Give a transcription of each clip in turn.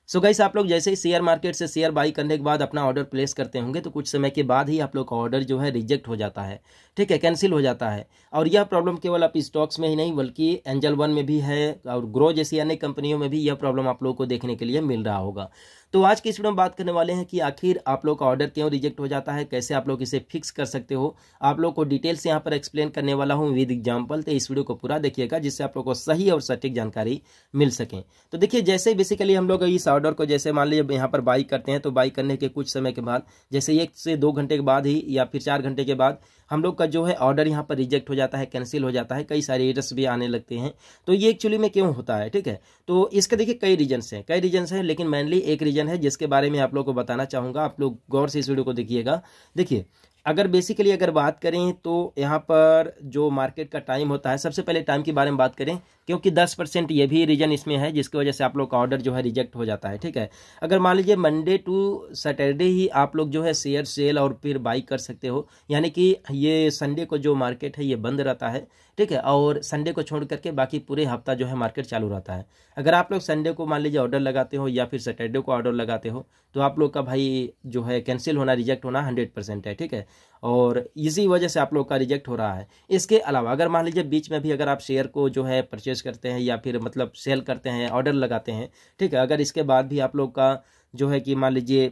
So guys, आप लोग जैसे ही शेयर मार्केट से शेयर बाई करने के बाद अपना ऑर्डर प्लेस करते होंगे तो कुछ समय के बाद ही आप लोग का ऑर्डर जो है रिजेक्ट हो जाता है, ठीक है, कैंसिल हो जाता है। और यह प्रॉब्लम केवल आप स्टॉक्स में ही नहीं बल्कि एंजल वन में भी है और ग्रो जैसी अन्य कंपनियों में भी यह प्रॉब्लम आप लोगों को देखने के लिए मिल रहा होगा। तो आज की इस वीडियो में बात करने वाले हैं कि आखिर आप लोग का ऑर्डर क्यों रिजेक्ट हो जाता है, कैसे आप लोग इसे फिक्स कर सकते हो। आप लोग को डिटेल से यहाँ पर एक्सप्लेन करने वाला हूँ विद एग्जाम्पल। तो इस वीडियो को पूरा देखिएगा जिससे आप लोग को सही और सटीक जानकारी मिल सके। तो देखिए, जैसे बेसिकली हम लोग इस ऑर्डर को जैसे मान लीजिए यहाँ पर बाई करते हैं तो बाई करने के कुछ समय के बाद जैसे 1 से 2 घंटे के बाद ही या फिर 4 घंटे के बाद हम लोग का जो है ऑर्डर यहाँ पर रिजेक्ट हो जाता है, कैंसिल हो जाता है, कई सारे एरर्स भी आने लगते हैं। तो ये एक्चुअली में क्यों होता है, ठीक है। तो इसके देखिए कई रीजन्स हैं, लेकिन मेनली एक रीजन है जिसके बारे में आप लोग को बताना चाहूँगा। आप लोग गौर से इस वीडियो को देखिएगा। देखिए, अगर बेसिकली अगर बात करें तो यहाँ पर जो मार्केट का टाइम होता है, सबसे पहले टाइम के बारे में बात करें क्योंकि 10% ये भी रीजन इसमें है जिसकी वजह से आप लोग का ऑर्डर जो है रिजेक्ट हो जाता है, ठीक है। अगर मान लीजिए मंडे टू सैटरडे ही आप लोग जो है शेयर सेल और फिर बाई कर सकते हो, यानी कि ये संडे को जो मार्केट है ये बंद रहता है, ठीक है, और संडे को छोड़ करके बाकी पूरे हफ्ता जो है मार्केट चालू रहता है। अगर आप लोग संडे को मान लीजिए ऑर्डर लगाते हो या फिर सैटरडे को ऑर्डर लगाते हो तो आप लोग का भाई जो है कैंसिल होना, रिजेक्ट होना 100% है, ठीक है, और इसी वजह से आप लोग का रिजेक्ट हो रहा है। इसके अलावा अगर मान लीजिए बीच में भी अगर आप शेयर को जो है परचेज करते हैं या फिर मतलब सेल करते हैं, ऑर्डर लगाते हैं, ठीक है, अगर इसके बाद भी आप लोग का जो है कि मान लीजिए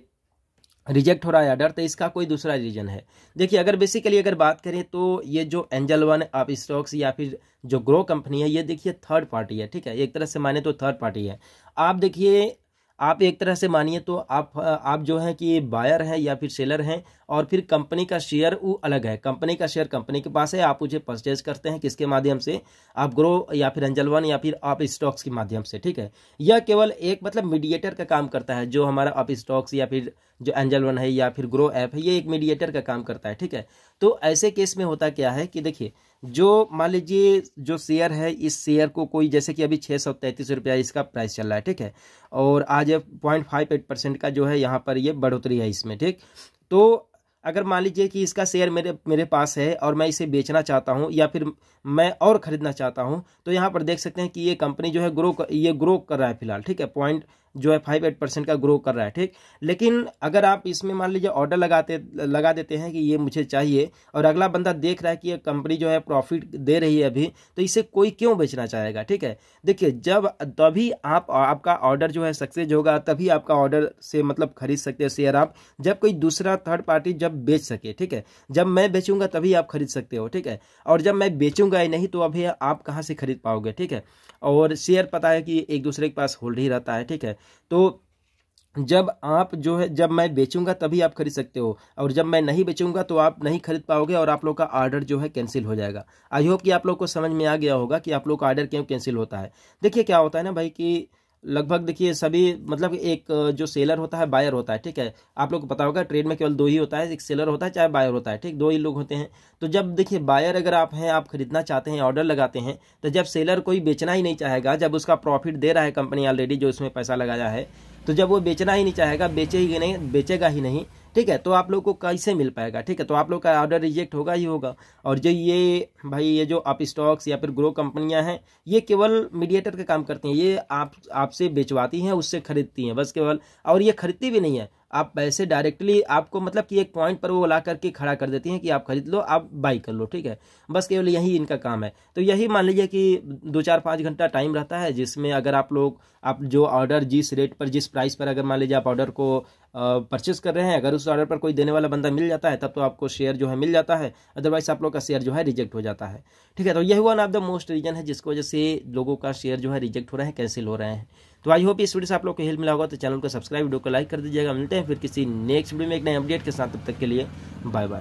रिजेक्ट हो रहा है ऑर्डर, तो इसका कोई दूसरा रीजन है। देखिए, अगर बेसिकली अगर बात करें तो ये जो एंजल वन आप स्टॉक्स या फिर जो ग्रो कंपनी है ये देखिए थर्ड पार्टी है, ठीक है, एक तरह से माने तो थर्ड पार्टी है। आप देखिए, आप एक तरह से मानिए तो आप जो है कि बायर हैं या फिर सेलर हैं और फिर कंपनी का शेयर वो अलग है। कंपनी का शेयर कंपनी के पास है, आप उसे परचेज करते हैं किसके माध्यम से, आप ग्रो या फिर एंजल वन या फिर आप स्टॉक्स के माध्यम से, ठीक है। यह केवल एक मतलब मीडिएटर का काम करता है, जो हमारा आप स्टॉक्स या फिर जो एंजल वन है या फिर ग्रो ऐप है ये एक मीडिएटर का काम करता है, ठीक है। तो ऐसे केस में होता क्या है कि देखिए, जो मान लीजिए जो शेयर है इस शेयर को कोई जैसे कि अभी 633 रुपया इसका प्राइस चल रहा है, ठीक है, और आज 0.58% का जो है यहाँ पर ये बढ़ोतरी है इसमें, ठीक। तो अगर मान लीजिए कि इसका शेयर मेरे पास है और मैं इसे बेचना चाहता हूँ या फिर मैं और खरीदना चाहता हूँ तो यहाँ पर देख सकते हैं कि ये कंपनी जो है ग्रो कर रहा है फिलहाल, ठीक है, पॉइंट जो है 58% का ग्रो कर रहा है, ठीक। लेकिन अगर आप इसमें मान लीजिए ऑर्डर लगा देते हैं कि ये मुझे चाहिए और अगला बंदा देख रहा है कि ये कंपनी जो है प्रॉफिट दे रही है अभी, तो इसे कोई क्यों बेचना चाहेगा, ठीक है। देखिए, जब तभी आपका ऑर्डर जो है सक्सेस होगा, तभी आपका ऑर्डर से मतलब खरीद सकते हैं शेयर आप, जब कोई दूसरा थर्ड पार्टी जब बेच सके, ठीक है। जब मैं बेचूंगा तभी आप खरीद सकते हो, ठीक है, और जब मैं बेचूंगा ही नहीं तो अभी आप कहाँ से खरीद पाओगे, ठीक है। और शेयर पता है कि एक दूसरे के पास होल्ड ही रहता है, ठीक है। तो जब मैं बेचूंगा तभी आप खरीद सकते हो और जब मैं नहीं बेचूंगा तो आप नहीं खरीद पाओगे और आप लोग का ऑर्डर जो है कैंसिल हो जाएगा। आई होप कि आप लोग को समझ में आ गया होगा कि आप लोग का ऑर्डर क्यों कैंसिल होता है। देखिए, क्या होता है ना भाई कि लगभग देखिए सभी मतलब एक जो सेलर होता है बायर होता है, ठीक है। आप लोग को पता होगा ट्रेड में केवल 2 ही होता है, एक सेलर होता है चाहे बायर होता है, ठीक, 2 ही लोग होते हैं। तो जब देखिए बायर अगर आप हैं, आप खरीदना चाहते हैं, ऑर्डर लगाते हैं, तो जब सेलर कोई बेचना ही नहीं चाहेगा, जब उसका प्रॉफिट दे रहा है कंपनी ऑलरेडी जो इसमें पैसा लगाया है, तो जब वो बेचना ही नहीं चाहेगा, बेचेगा ही नहीं, ठीक है, तो आप लोग को कैसे मिल पाएगा, ठीक है। तो आप लोग का ऑर्डर रिजेक्ट होगा ही होगा। और जो ये जो आप स्टॉक्स या फिर ग्रो कंपनियां हैं ये केवल मीडिएटर का काम करती हैं, ये आपसे बेचवाती हैं, उससे खरीदती हैं बस केवल, और ये खरीदती भी नहीं है, आप पैसे डायरेक्टली आपको मतलब कि एक पॉइंट पर वो ला करके खड़ा कर देती हैं कि आप खरीद लो, आप बाई कर लो, ठीक है, बस केवल यही इनका काम है। तो यही मान लीजिए कि 2-4-5 घंटा टाइम रहता है जिसमें अगर आप जो ऑर्डर जिस रेट पर जिस प्राइस पर अगर मान लीजिए आप ऑर्डर को परचेस कर रहे हैं, अगर उस ऑर्डर पर कोई देने वाला बंदा मिल जाता है तब तो आपको शेयर जो है मिल जाता है, अदरवाइज आप लोग का शेयर जो है रिजेक्ट हो जाता है, ठीक है। तो यही one of the most reason है जिसकी वजह से लोगों का शेयर जो है रिजेक्ट हो रहा है, कैंसिल हो रहे हैं। तो आई होप इस वीडियो से आप लोग को हेल्प मिला होगा। तो चैनल को सब्सक्राइब, वीडियो को लाइक कर दीजिएगा। मिलते हैं फिर किसी नेक्स्ट वीडियो में एक नए अपडेट के साथ, तब तक के लिए बाय बाय।